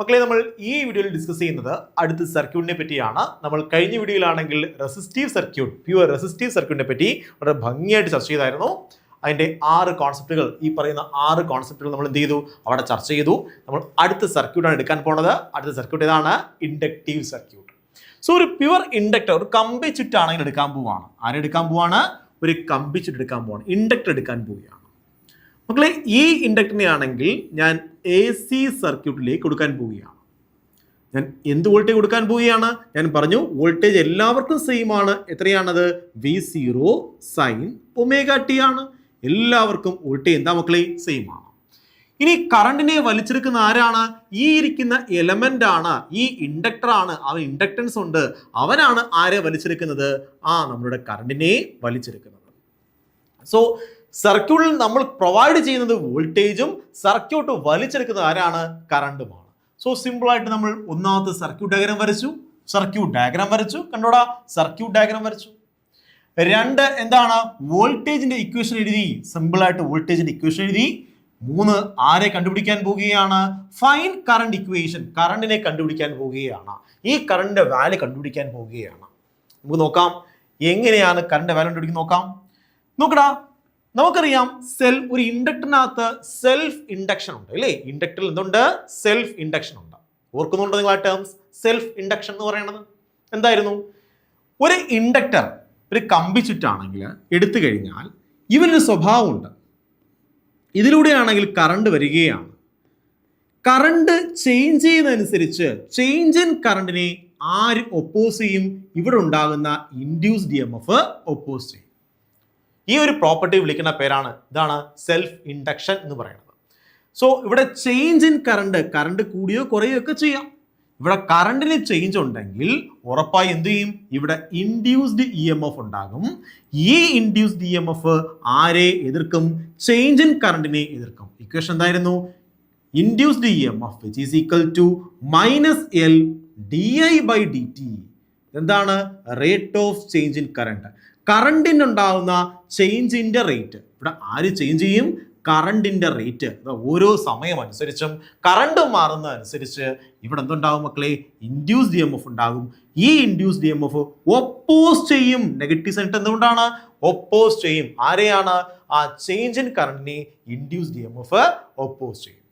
മക്കളെ നമ്മൾ ഈ വീഡിയോയിൽ ഡിസ്കസ് ചെയ്യുന്നത് അടുത്ത സർക്യൂട്ടിനെ പറ്റിയാണ്. നമ്മൾ കഴിഞ്ഞ വീഡിയോയിലാണെങ്കിൽ റെസിസ്റ്റീവ് സർക്യൂട്ട്, പ്യുവർ റെസിസ്റ്റീവ് സർക്യൂട്ടിനെ പറ്റി വളരെ ഭംഗിയായിട്ട് ചർച്ച ചെയ്തായിരുന്നു. അതിൻ്റെ 6 കോൺസെപ്റ്റുകൾ, ഈ പറയുന്ന 6 കോൺസെപ്റ്റുകൾ നമ്മൾ എന്ത് ചെയ്തു, അവിടെ ചർച്ച ചെയ്തു. നമ്മൾ അടുത്ത സർക്യൂട്ടാണ് എടുക്കാൻ പോണത്. അടുത്ത സർക്യൂട്ട് ഏതാണ്? Inductive circuit. സോ ഒരു പ്യുവർ ഇൻഡക്ടർ, ഒരു കമ്പി ചുറ്റാണെങ്കിൽ എടുക്കാൻ പോവാണ്. ആരെടുക്കാൻ പോവാണ്? ഒരു കമ്പി ചുറ്റ് എടുക്കാൻ പോവാണ്, ഇൻഡക്ടർ എടുക്കാൻ പോവുകയാണ്. മക്കളെ ഈ ഇൻഡക്ടറിനെ ആണെങ്കിൽ ഞാൻ AC സർക്യൂട്ടിലേക്ക് കൊടുക്കാൻ പോവുകയാണ്. ഞാൻ എന്ത് വോൾട്ടേജ് കൊടുക്കാൻ പോവുകയാണ്? ഞാൻ പറഞ്ഞു വോൾട്ടേജ് എല്ലാവർക്കും സെയിം ആണ്. എത്രയാണത്? V0 sin ωt ആണ്. എല്ലാവർക്കും വോൾട്ടേജ് എന്താ മക്കളെ? സെയിം ആണ്. ഇനി കറണ്ടിനെ വലിച്ചെടുക്കുന്ന ആരാണ്? ഈ ഇരിക്കുന്ന എലമെന്റ് ആണ്, ഈ ഇൻഡക്ടർ ആണ്. അവൻ ഇൻഡക്ടൻസ് ഉണ്ട്, അവനാണ് ആരെ വലിച്ചെടുക്കുന്നത്? നമ്മളുടെ കറണ്ടിനെ വലിച്ചെടുക്കുന്നത്. സോ സർക്യൂട്ടിൽ നമ്മൾ പ്രൊവൈഡ് ചെയ്യുന്നത് വോൾട്ടേജും സർക്യൂട്ട് വലിച്ചെടുക്കുന്നത് ആരാണ്? കറണ്ടുമാണ്. സോ സിമ്പിൾ ആയിട്ട് നമ്മൾ ഒന്നാമത്തെ സർക്യൂട്ട് ഡയഗ്രാം വരച്ചു. കണ്ടോടാ, സർക്യൂട്ട് ഡയഗ്രാം വരച്ചു. 2 എന്താണ്? വോൾട്ടേജിന്റെ ഇക്വേഷൻ എഴുതി. സിമ്പിൾ ആയിട്ട് വോൾട്ടേജിന്റെ ഇക്വേഷൻ എഴുതി. 3 ആരെ കണ്ടുപിടിക്കാൻ പോവുകയാണ്? ഫൈൻ കറണ്ട് ഇക്വേഷൻ, കറണ്ടിനെ കണ്ടുപിടിക്കാൻ പോവുകയാണ്. ഈ കറണ്ടിന്റെ വാല്യൂ കണ്ടുപിടിക്കാൻ പോവുകയാണ്. നമുക്ക് നോക്കാം എങ്ങനെയാണ് കറണ്ട് വാല്യൂ കണ്ടുപിടിക്കുന്നത്. നോക്കടാ, നമുക്കറിയാം ഒരു ഇൻഡക്ടറിനകത്ത് സെൽഫ് ഇൻഡക്ഷൻ ഉണ്ട് അല്ലേ? ഇൻഡക്ടറിൽ എന്തുണ്ട്? സെൽഫ് ഇൻഡക്ഷൻ ഉണ്ട്. ഓർക്കുന്നുണ്ടോ നിങ്ങൾ ആ ടേംസ്? സെൽഫ് ഇൻഡക്ഷൻ എന്ന് പറയുന്നത് എന്തായിരുന്നു? ഒരു ഇൻഡക്ടർ ഒരു കമ്പി ചുറ്റാണെങ്കിൽ എടുത്തു കഴിഞ്ഞാൽ ഇവനൊരു സ്വഭാവമുണ്ട്. ഇതിലൂടെയാണെങ്കിൽ കറണ്ട് വരികയാണ്. കറണ്ട് ചേഞ്ച് ചെയ്യുന്നതനുസരിച്ച് ചേഞ്ച് ഇൻ കറണ്ടിനെ ആര് ഒപ്പോസ് ചെയ്യും? ഇവിടെ ഉണ്ടാകുന്ന ഇൻഡ്യൂസ്ഡ് EMF ഒപ്പോസ് ചെയ്യും. ഈ ഒരു പ്രോപ്പർട്ടി വിളിക്കുന്ന പേരാണ്, ഇതാണ് സെൽഫ് ഇൻഡക്ഷൻ എന്ന് പറയുന്നത്. സോ ഇവിടെ ചേഞ്ച് ഇൻ കറണ്ട് കൂടിയോ കുറയോ ഒക്കെ ചെയ്യാം. ഇവിടെ കറണ്ടിന് ചേഞ്ച് ഉണ്ടെങ്കിൽ ഉറപ്പായി എന്ത് ചെയ്യും? ഇവിടെ ഇൻഡ്യൂസ്ഡ് EMF ഉണ്ടാകും. ഈ ഇൻഡ്യൂസ്ഡ് EMF ആരെ എതിർക്കും? ചേഞ്ച് ഇൻ കറണ്ടിനെ എതിർക്കും. ഇക്വേഷൻ എന്തായിരുന്നു? Induced EMF which is equal to -L di/dt. എന്താണ്? Rate of change in current. കറണ്ടിനുണ്ടാകുന്ന ചേഞ്ചിന്റെ റേറ്റ്. ഇവിടെ ആര് ചേഞ്ച് ചെയ്യും? കറണ്ടിന്റെ റേറ്റ്. ഓരോ സമയം അനുസരിച്ചും കറണ്ട് മാറുന്ന അനുസരിച്ച് ഇവിടെ എന്തുണ്ടാകും മക്കളെ? ഇൻഡ്യൂസ്ഡ് EMF ഉണ്ടാകും. ഈ ഇൻഡ്യൂസ്ഡ് EMF ഒപ്പോസ് ചെയ്യും. നെഗറ്റീവ് സൈൻ എന്തുകൊണ്ടാണ്? ഒപ്പോസ് ചെയ്യും. ആരെയാണ്? ആ ചേഞ്ച് ഇൻ കറണ്ടിനെ ഇൻഡ്യൂസ്ഡ് EMF ഒപ്പോസ് ചെയ്യും.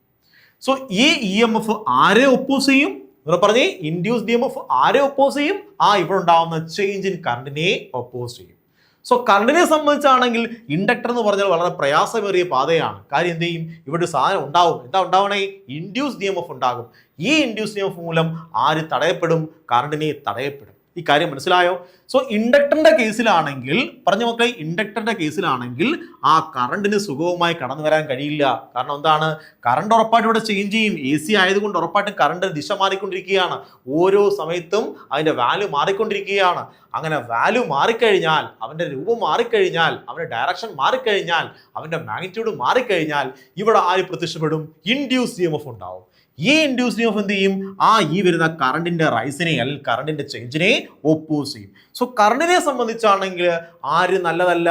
സോ ഈ EMF ആരെ ഒപ്പോസ് ചെയ്യും? നിങ്ങൾ പറഞ്ഞേ, ഇൻഡ്യൂസ്ഡ് EMF ആരെ ഒപ്പോസ് ചെയ്യും? ഇവിടെ ഉണ്ടാവുന്ന ചേഞ്ച് ഇൻ കറണ്ടിനെ ഒപ്പോസ് ചെയ്യും. സോ കറണ്ടിനെ സംബന്ധിച്ചാണെങ്കിൽ ഇൻഡക്ടർ എന്ന് പറഞ്ഞാൽ വളരെ പ്രയാസമേറിയ പാതയാണ്. കാര്യം എന്ത് ചെയ്യും? ഇവിടെ ഒരു സാധനം ഉണ്ടാവും. എന്താ ഉണ്ടാവണേ? ഇൻഡ്യൂസ്ഡ് EMF ഉണ്ടാകും. ഈ ഇൻഡ്യൂസ്ഡ് EMF മൂലം ആര് തടയപ്പെടും? കറണ്ടിനെ തടയപ്പെടും. ഈ കാര്യം മനസ്സിലായോ? സോ ഇൻഡക്ടറിന്റെ കേസിലാണെങ്കിൽ, പറഞ്ഞ മക്കളെ, ഇൻഡക്ടറിന്റെ കേസിലാണെങ്കിൽ ആ കറണ്ടിന് സുഗമമായി കടന്നു വരാൻ കഴിയില്ല. കാരണം എന്താണ്? കറണ്ട് ഉറപ്പായിട്ട് ഇവിടെ ചേഞ്ച് ചെയ്യും. AC ആയതുകൊണ്ട് ഉറപ്പായിട്ടും കറണ്ട് ദിശ മാറിക്കൊണ്ടിരിക്കുകയാണ്. ഓരോ സമയത്തും അതിന്റെ വാല്യൂ മാറിക്കൊണ്ടിരിക്കുകയാണ്. അങ്ങനെ വാല്യൂ മാറിക്കഴിഞ്ഞാൽ, അവന്റെ രൂപം മാറിക്കഴിഞ്ഞാൽ, അവന്റെ ഡയറക്ഷൻ മാറിക്കഴിഞ്ഞാൽ, അവന്റെ മാഗ്നിറ്റ്യൂഡ് മാറിക്കഴിഞ്ഞാൽ ഇവിടെ ആര് പ്രത്യക്ഷപ്പെടും? ഇൻഡ്യൂസ്ഡ് EMF ഉണ്ടാവും. ഈ ഇൻഡ്യൂസ്ഡ് EMF എന്ത് ചെയ്യും? ഈ വരുന്ന കറണ്ടിന്റെ റൈസിനെ അല്ലെങ്കിൽ കറണ്ടിന്റെ ചേഞ്ചിനെ ഒപ്പോസ് ചെയ്യും. സോ കറണ്ടിനെ സംബന്ധിച്ചാണെങ്കിൽ ആര് നല്ലതല്ല?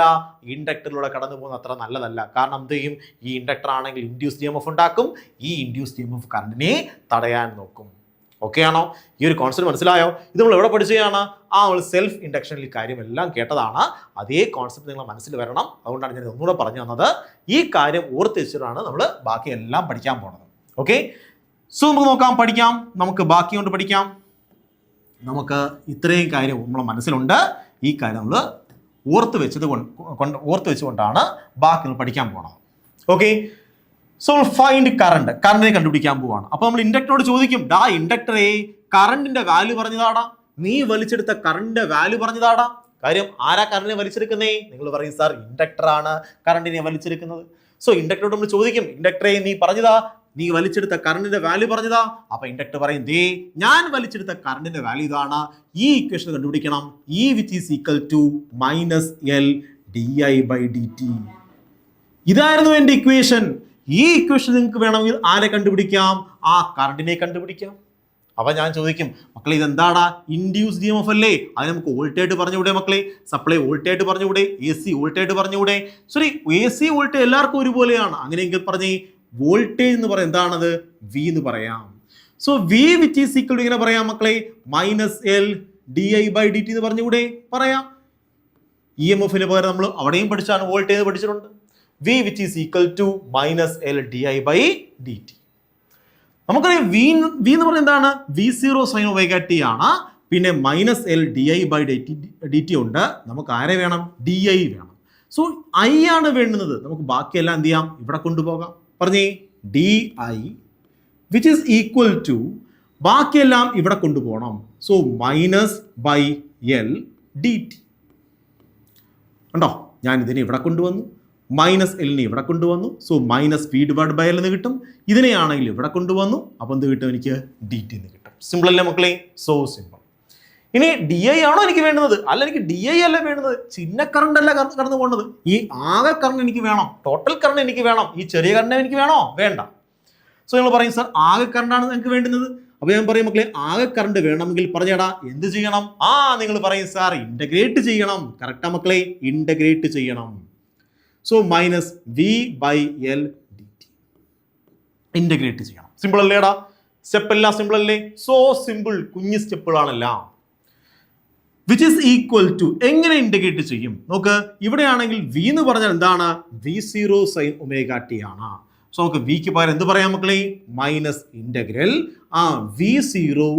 ഇൻഡക്ടറിലൂടെ കടന്നു പോകുന്ന അത്ര നല്ലതല്ല. കാരണം എന്ത് ചെയ്യും? ഈ ഇൻഡക്ടർ ആണെങ്കിൽ ഇൻഡ്യൂസ്ഡ് EMF ഉണ്ടാക്കും. ഈ ഇൻഡ്യൂസ്ഡ് EMF കറണ്ടിനെ തടയാൻ നോക്കും. ഓക്കെ ആണോ? ഈ ഒരു കോൺസെപ്റ്റ് മനസ്സിലായോ? ഇത് നമ്മൾ എവിടെ പഠിച്ചതാണ്? നമ്മൾ സെൽഫ് ഇൻഡക്ഷനിൽ കാര്യമെല്ലാം കേട്ടതാണ്. അതേ കോൺസെപ്റ്റ് നിങ്ങൾ മനസ്സിൽ വരണം. അതുകൊണ്ടാണ് ഞാൻ ഒന്നുകൂടെ പറഞ്ഞു തന്നത്. ഈ കാര്യം ഓർത്ത് വെച്ചിട്ടാണ് നമ്മൾ ബാക്കിയെല്ലാം പഠിക്കാൻ പോണത്. ഓക്കെ, സോ നമുക്ക് നോക്കാം, പഠിക്കാം. നമുക്ക് ബാക്കി കൊണ്ട് പഠിക്കാം. നമുക്ക് ഇത്രയും കാര്യം നമ്മളെ മനസ്സിലുണ്ട്. ഈ കാര്യം നമ്മൾ ഓർത്ത് വെച്ചുകൊണ്ടാണ് ബാക്കി നമ്മൾ പഠിക്കാൻ പോണത്. ഓക്കെ, സോ ഫൈൻഡ് കറണ്ടിനെ കണ്ടുപിടിക്കാൻ പോവാണ്. അപ്പൊ നമ്മൾ ഇൻഡക്ടറോട് ചോദിക്കും, ഇൻഡക്ടറെ കറണ്ടിന്റെ വാല്യൂ പറഞ്ഞതാടാ, നീ വലിച്ചെടുത്ത കറണ്ടിന്റെ വാല്യൂ പറഞ്ഞതാടാ. കാര്യം ആരാ കറണ്ടിനെ വലിച്ചെടുക്കുന്നേ? നിങ്ങൾ പറയും, സാർ ഇൻഡക്ടർ ആണ് കറണ്ടിനെ വലിച്ചെടുക്കുന്നത്. സോ ഇൻഡക്ടറോട് നമ്മൾ ചോദിക്കും, ഇൻഡക്ടറെ നീ വലിച്ചെടുത്ത കറണ്ടിന്റെ വാല്യൂ പറഞ്ഞതാ. അപ്പൊ ഇൻഡക്ടർ പറയും, ഞാൻ വലിച്ചെടുത്ത കറണ്ടിന്റെ വാല്യൂ ഇതാണ്. ഈ ഇക്വേഷൻ കണ്ടുപിടിക്കണം. which is equal to -L di/dt. ഇതായിരുന്നു എന്റെ ഇക്വേഷൻ. ഈ ഇക്വേഷൻ നിങ്ങൾക്ക് വേണമെങ്കിൽ ആരെ കണ്ടുപിടിക്കാം? കറണ്ടിനെ കണ്ടുപിടിക്കാം. അപ്പൊ ഞാൻ ചോദിക്കും, മക്കളെ ഇതെന്താടാ? ഇൻഡ്യൂസ്ഡ് EMF അല്ലേ? അത് നമുക്ക് വോൾട്ടേജ് പറഞ്ഞുകൂടെ മക്കളെ? സപ്ലൈ വോൾട്ടേജ് പറഞ്ഞുകൂടെ? AC വോൾട്ടേജ് പറഞ്ഞുകൂടെ? സോറി, AC വോൾട്ടേജ് എല്ലാവർക്കും ഒരുപോലെയാണ്. അങ്ങനെയെങ്കിൽ പറഞ്ഞേ വോൾട്ടേജ് എന്ന് പറയാം എന്താണത്? V എന്ന് പറയാം. So V which is equal to ഇങ്ങനെ പറയാം മക്കളെ, minus L D I by D T എന്ന് പറഞ്ഞുകൂടെ പറയാം. ഇ എം എഫിന് പകരം നമ്മൾ അവിടെയും പഠിച്ചാണ്, വോൾട്ടേജ് പഠിച്ചിട്ടുണ്ട്. V which is equal to minus L D I by D T. നമുക്കറിയാം വി എന്ന് പറയുന്നത് എന്താണ്, V zero sine omega T ആണ്. പിന്നെ minus L D I by D T ഉണ്ട്. നമുക്ക് ആരെ വേണം, ഡി ഐ വേണം. സോ ഐ ആണ് വേണ്ടുന്നത്. നമുക്ക് ബാക്കിയെല്ലാം എന്ത് ചെയ്യാം, ഇവിടെ കൊണ്ടുപോകാം. പറഞ്ഞേ D I which is equal to, ബാക്കിയെല്ലാം ഇവിടെ കൊണ്ടുപോകണം. So minus by L D T ഉണ്ടോ. ഞാൻ ഇതിനെ ഇവിടെ കൊണ്ടുവന്നു, മൈനസ് എല്ലിനെ ഇവിടെ കൊണ്ടുവന്നു. So minus P divide by L എന്ന് കിട്ടും. ഇതിനെയാണെങ്കിൽ ഇവിടെ കൊണ്ടുവന്നു. അപ്പോൾ എന്ത് കിട്ടും, എനിക്ക് ഡി ടി എന്ന് കിട്ടും. സിമ്പിൾ അല്ലേ മക്കളെ, സോ സിമ്പിൾ. ഇനി ഡി ഐ ആണോ എനിക്ക് വേണ്ടുന്നത്, അല്ല എനിക്ക് ഡി ഐ അല്ല വേണ്ടത്, ചിഹ്ന കറണ്ട് അല്ല കടന്നു പോകുന്നത്. ഈ ആകെ കറണ്ട് എനിക്ക് വേണം, ടോട്ടൽ കറണ്ട് എനിക്ക് വേണം. ഈ ചെറിയ കറണ്ട് എനിക്ക് വേണോ, വേണ്ട. സോ നിങ്ങൾ പറയും സാർ ആകെ കറണ്ടാണ് നിങ്ങൾക്ക് വേണ്ടുന്നത്. അപ്പോൾ ഞാൻ പറയും മക്കളെ, ആകെ കറണ്ട് വേണമെങ്കിൽ പറഞ്ഞേടാ എന്ത് ചെയ്യണം, നിങ്ങൾ പറയും സാർ ഇന്റഗ്രേറ്റ് ചെയ്യണം. കറക്റ്റാ മക്കളെ, ഇന്റഗ്രേറ്റ് ചെയ്യണം. So minus V by L D T integrate ചെയ്യണം. സിമ്പിൾ അല്ലേടാ, സ്റ്റെപ്പ് എല്ലാം സിമ്പിൾ അല്ലേ. സോ സിമ്പിൾ, കുഞ്ഞ് സ്റ്റെപ്പുകളാണെല്ലാം. വിച്ച് ഈസ് ഈക്വൽ ടു, എങ്ങനെ ഇന്റഗ്രേറ്റ് ചെയ്യും നോക്ക്. ഇവിടെയാണെങ്കിൽ വി എന്ന് പറഞ്ഞാൽ എന്താണ്, V zero sine omega T ആണ്. സോ നമുക്ക് വിക്ക് പകരം എന്ത് പറയാം മക്കളെ, minus integral V zero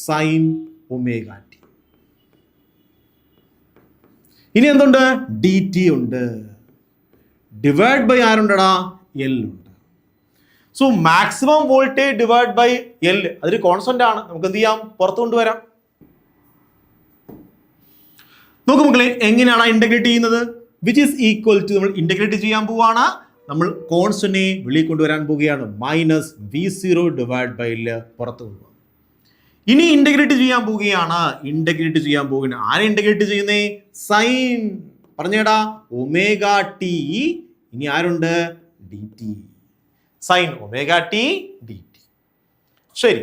sine omega T. ഇനി എന്തുണ്ട്, ഡി ടി ഉണ്ട്. ഡിവൈഡ് ബൈ ആരുണ്ടടാ, എൽ ഉണ്ട്. So maximum voltage divide by L, അതൊരു കോൺസ്റ്റന്റ് ആണ്. നമുക്ക് എന്ത് ചെയ്യാം, പുറത്തു കൊണ്ടുവരാം. നോക്ക് മക്കളെ, എങ്ങനെയാണ് ഇന്റഗ്രേറ്റ് ചെയ്യുന്നത്. വിച്ച് ഈസ് ഈക്വൽ ടു, നമ്മൾ ഇന്റഗ്രേറ്റ് ചെയ്യാൻ പോവാണ്. നമ്മൾ കോൺസ്റ്റന്റിനെ വെളിയിൽ കൊണ്ടുവരാൻ പോവുകയാണ്. Minus V zero divide by L പുറത്തു കൊണ്ടുപോകും. ഇനി ഇന്റഗ്രേറ്റ് ചെയ്യാൻ പോവുകയാണ്. ആരെ ഇന്റഗ്രേറ്റ് ചെയ്യുന്നേ, സൈൻ പറഞ്ഞേടാ ഒമേഗ ടി. ഇനി ആരുണ്ട്, D T. Sign omega T D T. ശരി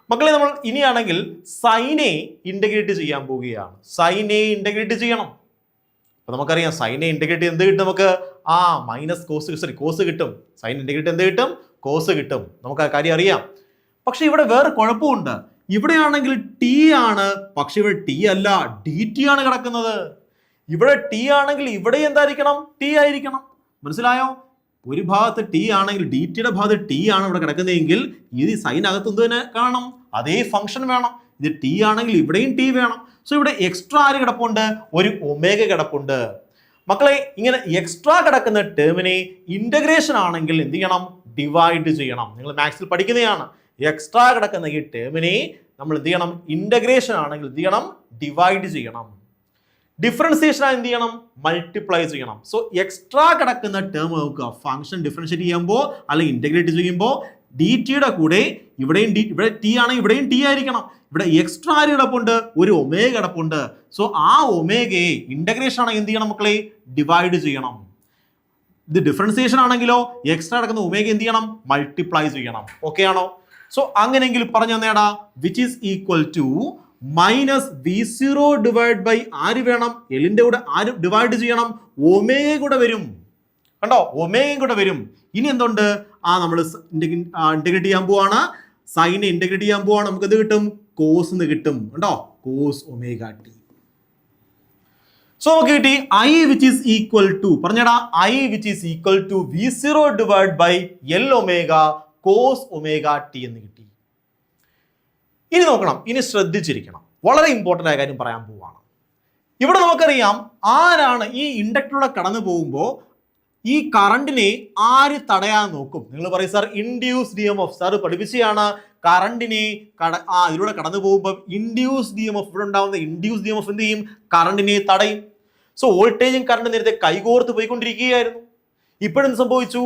മക്കളെ, നമ്മൾ ഇനിയാണെങ്കിൽ സൈനെ ഇന്റഗ്രേറ്റ് ചെയ്യാൻ പോവുകയാണ്. സൈനെ ഇന്റഗ്രേറ്റ് ചെയ്യണം. അപ്പൊ നമുക്കറിയാം സൈനെ ഇന്റഗ്രേറ്റ് എന്ത് കിട്ടും, നമുക്ക് മൈനസ് കോസ് കിട്ടും. സൈൻ ഇന്റഗ്രേറ്റ് എന്ത് കിട്ടും, കോസ് കിട്ടും. നമുക്ക് ആ കാര്യം അറിയാം. പക്ഷെ ഇവിടെ വേറെ കുഴപ്പമുണ്ട്. ഇവിടെയാണെങ്കിൽ ടി ആണ്, പക്ഷെ ഇവിടെ ടി അല്ല, ഡി ടി ആണ് കിടക്കുന്നത്. ഇവിടെ ടി ആണെങ്കിൽ ഇവിടെ എന്തായിരിക്കണം, ടി ആയിരിക്കണം. മനസ്സിലായോ? ഒരു ഭാഗത്ത് ടി ആണെങ്കിൽ ഡി ടിയുടെ ഭാഗത്ത് ടി ആണ് ഇവിടെ കിടക്കുന്നതെങ്കിൽ ഇത് സൈൻ അകത്ത് എന്ത് തന്നെ കാണണം, അതേ ഫംഗ്ഷൻ വേണം. ഇത് ടി ആണെങ്കിൽ ഇവിടെയും ടി വേണം. സോ ഇവിടെ എക്സ്ട്രാ ആര് കിടപ്പുണ്ട്, ഒരു ഒമേഗ കിടപ്പുണ്ട്. മക്കളെ, ഇങ്ങനെ എക്സ്ട്രാ കിടക്കുന്ന ടേമിനെ ഇന്റഗ്രേഷൻ ആണെങ്കിൽ എന്ത് ചെയ്യണം, ഡിവൈഡ് ചെയ്യണം. നിങ്ങൾ മാത്സിൽ പഠിക്കുന്നതാണ്. എക്സ്ട്രാ കിടക്കുന്ന ഈ ടേമിനെ നമ്മൾ എന്ത് ചെയ്യണം, ഇന്റഗ്രേഷൻ ആണെങ്കിൽ എന്ത് ചെയ്യണം, ഡിവൈഡ് ചെയ്യണം. ഡിഫറൻസിയേഷൻ എന്ത് ചെയ്യണം, മൾട്ടിപ്ലൈ ചെയ്യണം. സോ എക്സ്ട്രാ കിടക്കുന്ന ടേം നോക്കുക. ഫംഗ്ഷൻ ഡിഫറൻഷിയേറ്റ് ചെയ്യുമ്പോൾ അല്ലെങ്കിൽ ഇന്റഗ്രേറ്റ് ചെയ്യുമ്പോൾ ഡി ടിയുടെ കൂടെ ഇവിടെയും ഇവിടെ ടി ആണെങ്കിൽ ഇവിടെയും ടി ആയിരിക്കണം. ഇവിടെ എക്സ്ട്രാ ആര് കിടപ്പുണ്ട്, ഒരു ഒമേഗ കിടപ്പുണ്ട്. സോ ആ ഒമേഗയെ ഇന്റഗ്രേഷൻ ആണെങ്കിൽ എന്ത് ചെയ്യണം മക്കളെ, ഡിവൈഡ് ചെയ്യണം. ഇത് ഡിഫറൻസിയേഷൻ ആണെങ്കിലോ എക്സ്ട്രാ കിടക്കുന്ന ഒമേഗ എന്ത് ചെയ്യണം, മൾട്ടിപ്ലൈ ചെയ്യണം. ഓക്കെ ആണോ? സോ അങ്ങനെയെങ്കിൽ പറഞ്ഞു തന്നേടാ, which is equal to minus V zero divide by ആര് വേണം, എല്ലിന്റെ കൂടെ ആര് ഡിവൈഡ് ചെയ്യണം, ഒമേഗ കൂടെ വരും. കണ്ടോ, ഒമേഗയും കൂടെ വരും. ഇനി എന്തുണ്ട്, നമ്മൾ ഇന്റഗ്രേറ്റ് ചെയ്യാൻ പോവാണ്. സൈനെ ഇന്റഗ്രേറ്റ് ചെയ്യാൻ പോവാണ്. നമുക്ക് എന്ത് കിട്ടും, കോസ് എന്ന് കിട്ടും. കണ്ടോ, കോസ് ഒമേഗ ടി. സോ നമുക്ക് കിട്ടി I which is equal to, പറഞ്ഞടാ I which is equal to V zero divide by L omega cos omega t എന്ന് കിട്ടി. ഇനി നോക്കണം, ഇനി ശ്രദ്ധിച്ചിരിക്കണം. വളരെ ഇമ്പോർട്ടൻ്റ് ആയ കാര്യം പറയാൻ പോവാണ്. ഇവിടെ നമുക്കറിയാം ആരാണ് ഈ ഇൻഡക്ടറിലൂടെ കടന്നു പോകുമ്പോൾ ഈ കറണ്ടിനെ ആര് തടയാൻ നോക്കും. നിങ്ങൾ പറയും sir induced E M F. Sir പഠിപ്പിച്ചാണ് കറണ്ടിനെ ഇതിലൂടെ കടന്നു പോകുമ്പോൾ ഇൻഡ്യൂസ് ഡി എം എഫ്, ഇവിടെ ഉണ്ടാകുന്ന ഇൻഡ്യൂസ് ഡി എം എഫ് എന്ത് ചെയ്യും, കറണ്ടിനെ തടയും. സോ വോൾട്ടേജും കറണ്ട് നേരത്തെ കൈകോർത്ത് പോയിക്കൊണ്ടിരിക്കുകയായിരുന്നു. ഇപ്പോഴെന്ത് സംഭവിച്ചു,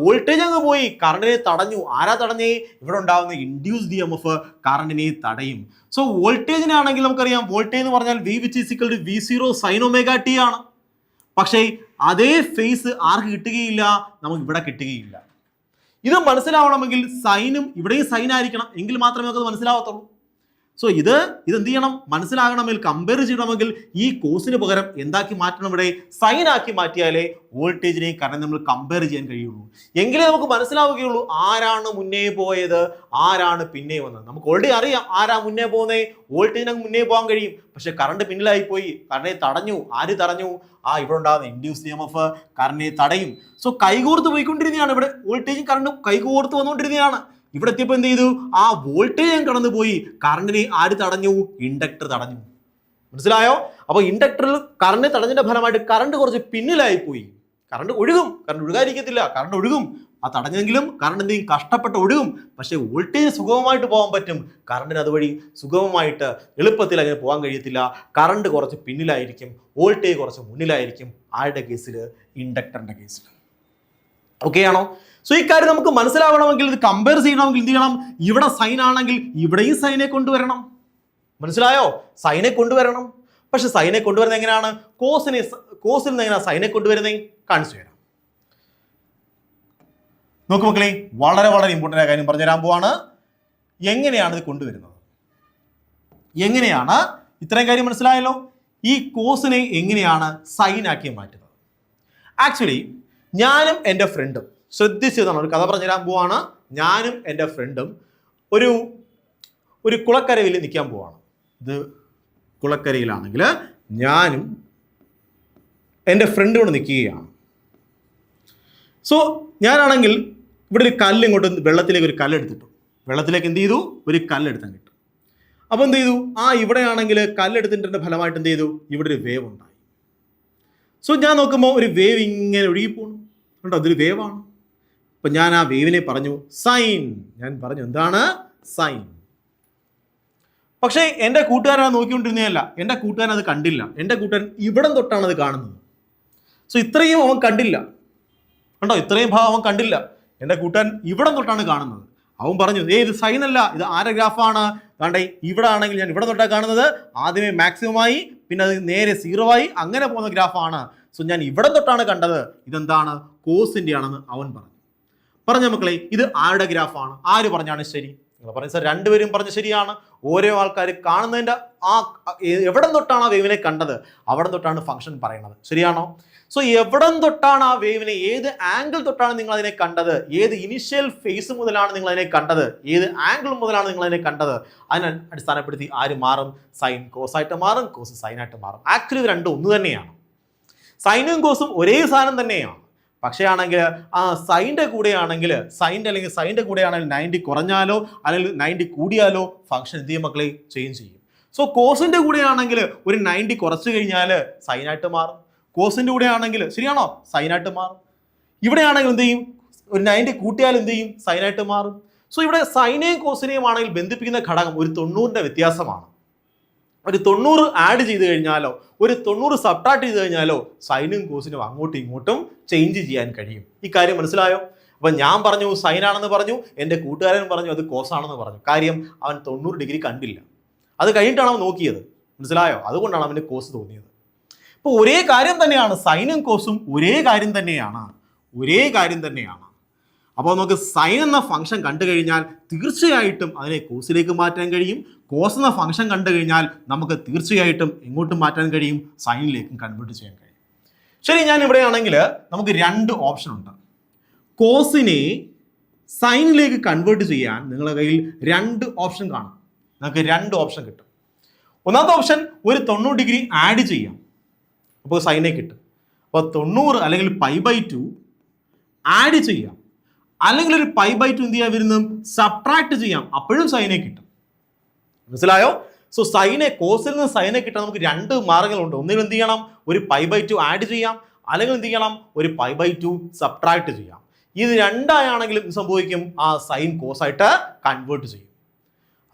വോൾട്ടേജ് അങ്ങ് പോയി, കറണ്ടിനെ തടഞ്ഞു. ആരാ തടഞ്ഞേ, ഇവിടെ ഉണ്ടാകുന്ന ഇൻഡ്യൂസ് ഡി എം എഫ് കറണ്ടിനെ തടയും. സോ വോൾട്ടേജിനാണെങ്കിൽ നമുക്കറിയാം വോൾട്ടേജ് എന്ന് പറഞ്ഞാൽ V which is equal to V zero sine omega T ആണ്. പക്ഷേ അതേ ഫേസ് ആർക്ക് കിട്ടുകയില്ല, നമുക്ക് ഇവിടെ കിട്ടുകയില്ല. ഇത് മനസ്സിലാവണമെങ്കിൽ സൈനും ഇവിടെയും സൈൻ ആയിരിക്കണം, എങ്കിൽ മാത്രമേ നമുക്ക് മനസ്സിലാവത്തുള്ളൂ. സോ ഇത് എന്ത് ചെയ്യണം, മനസ്സിലാകണമെങ്കിൽ, കമ്പയർ ചെയ്യണമെങ്കിൽ ഈ കോസിന് പകരം എന്താക്കി മാറ്റണം, ഇവിടെ സൈൻ ആക്കി മാറ്റിയാലേ വോൾട്ടേജിനെയും കറണ്ട് നമ്മൾ കമ്പയർ ചെയ്യാൻ കഴിയുള്ളൂ. എങ്കിലേ നമുക്ക് മനസ്സിലാവുകയുള്ളൂ ആരാണ് മുന്നേ പോയത്, ആരാണ് പിന്നെ വന്നത്. നമുക്ക് ഓൾറെഡി അറിയാം ആരാ മുന്നേ പോകുന്നത്, വോൾട്ടേജിന് മുന്നേ പോകാൻ കഴിയും. പക്ഷെ കറണ്ട് പിന്നിലായി പോയി, കറണ്ടിനെ തടഞ്ഞു. ആര് തടഞ്ഞു? ഇവിടെ ഉണ്ടാകുന്ന ഇൻഡ്യൂസ് EMF കറണ്ടിനെ തടയും. സോ കൈകോർത്ത് പോയിക്കൊണ്ടിരുന്നതാണ്, ഇവിടെ വോൾട്ടേജും കറണ്ടും കൈകോർത്ത് വന്നുകൊണ്ടിരുന്നതാണ്. ഇവിടെ എത്തിയപ്പോൾ എന്ത് ചെയ്തു, ആ വോൾട്ടേജ് കടന്നുപോയി, കറണ്ടിനെ ആര് തടഞ്ഞു? ഇൻഡക്ടർ തടഞ്ഞു. മനസ്സിലായോ? അപ്പോൾ ഇൻഡക്ടറിൽ കറണ്ട് തടഞ്ഞതിന്റെ ഫലമായിട്ട് കറണ്ട് കുറച്ച് പിന്നിലായി പോയി. കറണ്ട് ഒഴുകും, കറണ്ട് ഒഴുകാതിരിക്കത്തില്ല, കറണ്ട് ഒഴുകും. ആ തടഞ്ഞെങ്കിലും കറണ്ട് എന്തെങ്കിലും കഷ്ടപ്പെട്ട് ഒഴുകും. പക്ഷേ വോൾട്ടേജ് സുഗമമായിട്ട് പോകാൻ പറ്റും, കറണ്ടിന് അതുവഴി സുഗമമായിട്ട് എളുപ്പത്തിൽ അങ്ങനെ പോകാൻ കഴിയത്തില്ല. കറണ്ട് കുറച്ച് പിന്നിലായിരിക്കും, വോൾട്ടേജ് കുറച്ച് മുന്നിലായിരിക്കും. ആരുടെ കേസിൽ? ഇൻഡക്ടറിന്റെ കേസിൽ. ഓക്കെ ആണോ? സോ ഈ കാര്യം നമുക്ക് മനസ്സിലാവണമെങ്കിൽ, ഇത് കമ്പയർ ചെയ്യണമെങ്കിൽ എന്ത് ചെയ്യണം? ഇവിടെ സൈൻ ആണെങ്കിൽ ഇവിടെയും സൈനെ കൊണ്ടുവരണം. മനസ്സിലായോ? സൈനെ കൊണ്ടുവരണം. പക്ഷെ സൈനെ കൊണ്ടുവരുന്നത് എങ്ങനെയാണ്? കോസിൽ നിന്ന് എങ്ങനെയാണ് സൈനെ കൊണ്ടുവരുന്നത്? കാണിച്ചു തരാം. നോക്കൂ മക്കളെ, വളരെ വളരെ ഇമ്പോർട്ടൻ്റ് ആയ കാര്യം പറഞ്ഞുതരാൻ പോവാണ്. എങ്ങനെയാണ് ഇത് കൊണ്ടുവരുന്നത്? എങ്ങനെയാണ്? ഇത്രയും കാര്യം മനസ്സിലായല്ലോ. ഈ കോസിനെ എങ്ങനെയാണ് സൈൻ ആക്കി മാറ്റുന്നത്? ആക്ച്വലി ഞാനും എൻ്റെ ഫ്രണ്ടും ശ്രദ്ധിച്ചതാണ്, ഒരു കഥ പറഞ്ഞുതരാൻ പോവാണ്. ഞാനും എൻ്റെ ഫ്രണ്ടും ഒരു കുളക്കരയിൽ നിൽക്കാൻ പോവാണ്. ഇത് കുളക്കരയിലാണെങ്കിൽ ഞാനും എൻ്റെ ഫ്രണ്ടും കൂടെ നിൽക്കുകയാണ്. സോ ഞാനാണെങ്കിൽ ഇവിടെ ഒരു കല്ല് ഇങ്ങോട്ട് വെള്ളത്തിലേക്ക് ഒരു കല്ലെടുത്തിട്ടു. വെള്ളത്തിലേക്ക് എന്ത് ചെയ്തു? ഒരു കല്ലെടുത്താൻ കിട്ടും. അപ്പോൾ എന്ത് ചെയ്തു? ഇവിടെയാണെങ്കിൽ കല്ലെടുത്തിൻ്റെ ഫലമായിട്ട് എന്ത് ചെയ്തു? ഇവിടെ ഒരു വേവ് ഉണ്ടായി. സോ ഞാൻ നോക്കുമ്പോൾ ഒരു വേവ് ഇങ്ങനെ ഒഴുകിപ്പോണു. കണ്ടോ? അതൊരു വേവാണ്. അപ്പം ഞാൻ ആ വേവിനെ പറഞ്ഞു സൈൻ. ഞാൻ പറഞ്ഞു എന്താണ്? സൈൻ. പക്ഷേ എൻ്റെ കൂട്ടുകാരൻ അത് നോക്കിക്കൊണ്ടിരുന്നതല്ല. എൻ്റെ കൂട്ടുകാരൻ അത് കണ്ടില്ല. എൻ്റെ കൂട്ടുകാരൻ ഇവിടം തൊട്ടാണ് അത് കാണുന്നത്. സോ ഇത്രയും അവൻ കണ്ടില്ല. കണ്ടോ? ഇത്രയും ഭാഗം അവൻ കണ്ടില്ല. എൻ്റെ കൂട്ടുകാരൻ ഇവിടം തൊട്ടാണ് കാണുന്നത്. അവൻ പറഞ്ഞു ഇത് സൈൻ അല്ല, ഇത് ആരുടെ ഗ്രാഫാണ്? വേണ്ടേ, ഇവിടെ ആണെങ്കിൽ ഞാൻ ഇവിടെ തൊട്ടാണ് കാണുന്നത്. ആദ്യമേ മാക്സിമം ആയി, പിന്നെ അത് നേരെ 0 ആയി, അങ്ങനെ പോകുന്ന ഗ്രാഫാണ്. സോ ഞാൻ ഇവിടെ തൊട്ടാണ് കണ്ടത്. ഇതെന്താണ്? കോസിൻ്റെ ആണെന്ന് അവൻ പറഞ്ഞ മക്കളെ, ഇത് ആരുടെ ഗ്രാഫാണ്? ആര് പറഞ്ഞാണ് ശരി? നിങ്ങൾ പറഞ്ഞു സാർ രണ്ടുപേരും പറഞ്ഞ് ശരിയാണ്. ഓരോ ആൾക്കാർ കാണുന്നതിൻ്റെ എവിടം തൊട്ടാണ് ആ വേവിനെ കണ്ടത്, അവിടെ തൊട്ടാണ് ഫംഗ്ഷൻ പറയുന്നത്. ശരിയാണോ? സോ എവിടം തൊട്ടാണ് ആ വേവിനെ, ഏത് ആംഗിൾ തൊട്ടാണ് നിങ്ങൾ അതിനെ കണ്ടത്, ഏത് ഇനിഷ്യൽ ഫേസ് മുതലാണ് നിങ്ങൾ അതിനെ കണ്ടത്, ഏത് ആംഗിൾ മുതലാണ് നിങ്ങൾ അതിനെ കണ്ടത്, അതിനെ അടിസ്ഥാനപ്പെടുത്തി ആര് മാറും? സൈൻ കോസായിട്ട് മാറും, കോസ് സൈനായിട്ട് മാറും. ആക്ച്വലി ഇത് രണ്ടും ഒന്ന് തന്നെയാണ്. സൈനും കോസും ഒരേ സാധനം തന്നെയാണ്. പക്ഷേ ആണെങ്കിൽ സൈൻ്റെ കൂടെയാണെങ്കിൽ സൈൻ്റെ കൂടെയാണെങ്കിൽ 90 കുറഞ്ഞാലോ അല്ലെങ്കിൽ 90 കൂടിയാലോ ഫംഗ്ഷൻ എന്ത് ചെയ്യും മക്കളെ? ചേഞ്ച് ചെയ്യും. സോ കോസിൻ്റെ കൂടെയാണെങ്കിൽ ഒരു 90 കുറച്ച് കഴിഞ്ഞാൽ സൈനായിട്ട് മാറും. കോസിൻ്റെ കൂടെ ആണെങ്കിൽ ശരിയാണോ? സൈനായിട്ട് മാറും. ഇവിടെയാണെങ്കിൽ എന്ത് ചെയ്യും? ഒരു 90 കൂട്ടിയാൽ എന്ത് ചെയ്യും? സൈനായിട്ട് മാറും. സോ ഇവിടെ സൈനെയും കോസിനെയും ആണെങ്കിൽ ബന്ധിപ്പിക്കുന്ന ഘടകം ഒരു 90ൻ്റെ വ്യത്യാസമാണ്. ഒരു 90 ആഡ് ചെയ്ത് കഴിഞ്ഞാലോ ഒരു 90 സബ്ട്രാക്ട് ചെയ്ത് കഴിഞ്ഞാലോ സൈനും കോസിനും അങ്ങോട്ടും ഇങ്ങോട്ടും ചേഞ്ച് ചെയ്യാൻ കഴിയും. ഈ കാര്യം മനസ്സിലായോ? അപ്പം ഞാൻ പറഞ്ഞു സൈനാണെന്ന് പറഞ്ഞു, എൻ്റെ കൂട്ടുകാരൻ പറഞ്ഞു അത് കോസാണെന്ന് പറഞ്ഞു. കാര്യം അവൻ 90 ഡിഗ്രി കണ്ടില്ല. അത് കഴിഞ്ഞിട്ടാണ് അവൻ നോക്കിയത്. മനസ്സിലായോ? അതുകൊണ്ടാണ് അവന് കോസ് തോന്നിയത്. ഇപ്പോൾ ഒരേ കാര്യം തന്നെയാണ്, സൈനും കോസും ഒരേ കാര്യം തന്നെയാണ്. അപ്പോൾ നമുക്ക് സൈൻ എന്ന ഫംഗ്ഷൻ കണ്ടു കഴിഞ്ഞാൽ തീർച്ചയായിട്ടും അതിനെ കോസിലേക്ക് മാറ്റാൻ കഴിയും. കോസ് എന്ന ഫംഗ്ഷൻ കണ്ടു കഴിഞ്ഞാൽ നമുക്ക് തീർച്ചയായിട്ടും എങ്ങോട്ടും മാറ്റാൻ കഴിയും? സൈനിലേക്കും കൺവേർട്ട് ചെയ്യാൻ കഴിയും. ശരി, ഞാൻ ഇവിടെ ആണെങ്കിൽ നമുക്ക് 2 ഓപ്ഷൻ ഉണ്ട്. കോസിനെ സൈനിലേക്ക് കൺവേർട്ട് ചെയ്യാൻ നിങ്ങളുടെ കയ്യിൽ 2 ഓപ്ഷൻ കാണും. നമുക്ക് 2 ഓപ്ഷൻ കിട്ടും. ഒന്നാമത്തെ ഓപ്ഷൻ ഒരു 90 ഡിഗ്രി ആഡ് ചെയ്യാം, അപ്പോൾ സൈനെ കിട്ടും. അപ്പോൾ 90 അല്ലെങ്കിൽ π/2 ആഡ് ചെയ്യാം, അല്ലെങ്കിൽ ഒരു π/2 എന്ത് ചെയ്യാൻ വരുന്നതും സബ്ട്രാക്ട് ചെയ്യാം, അപ്പോഴും സൈനെ കിട്ടും. മനസ്സിലായോ? സോ സൈനെ കോസിൽ നിന്ന് സൈനെ കിട്ടാൻ നമുക്ക് 2 മാർഗങ്ങളുണ്ട്. ഒന്നുകിൽ എന്ത് ചെയ്യണം? ഒരു π/2 ആഡ് ചെയ്യാം, അല്ലെങ്കിൽ എന്ത് ചെയ്യണം? ഒരു π/2 സബ്ട്രാക്ട് ചെയ്യാം. ഇത് രണ്ടായാണെങ്കിലും സംഭവിക്കും, ആ സൈൻ കോസായിട്ട് കൺവേർട്ട് ചെയ്യും.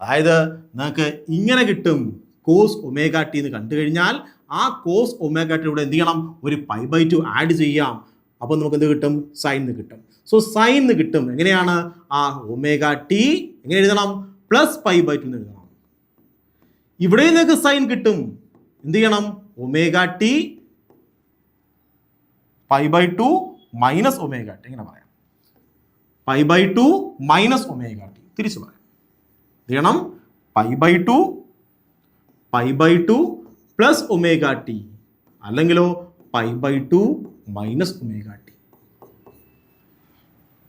അതായത് നിങ്ങൾക്ക് ഇങ്ങനെ കിട്ടും, കോസ് ωt എന്ന് കണ്ടു കഴിഞ്ഞാൽ ആ കോസ് ωt ഇവിടെ എന്ത് ചെയ്യണം? ഒരു π/2 ആഡ് ചെയ്യാം, അപ്പോൾ നമുക്ക് എന്ത് കിട്ടും? സൈൻ എന്ന് കിട്ടും. സോ സൈൻ എന്ന് കിട്ടും. എങ്ങനെയാണ്? ആ ωt എങ്ങനെ എഴുതണം? +π/2 എന്ന് എഴുതണം. ഇവിടെ നിങ്ങൾക്ക് സൈൻ കിട്ടും. എന്ത് ചെയ്യണം? ωt π/2 minus ωt. എങ്ങനെ പറയാം? π/2 മൈനസ് ωt. തിരിച്ചു പറയാം. എന്ത് ചെയ്യണം? π/2 പ്ലസ് ഒമേഗ ടി, അല്ലെങ്കിലോ π/2 മൈനസ് ഒമേഗ ടി.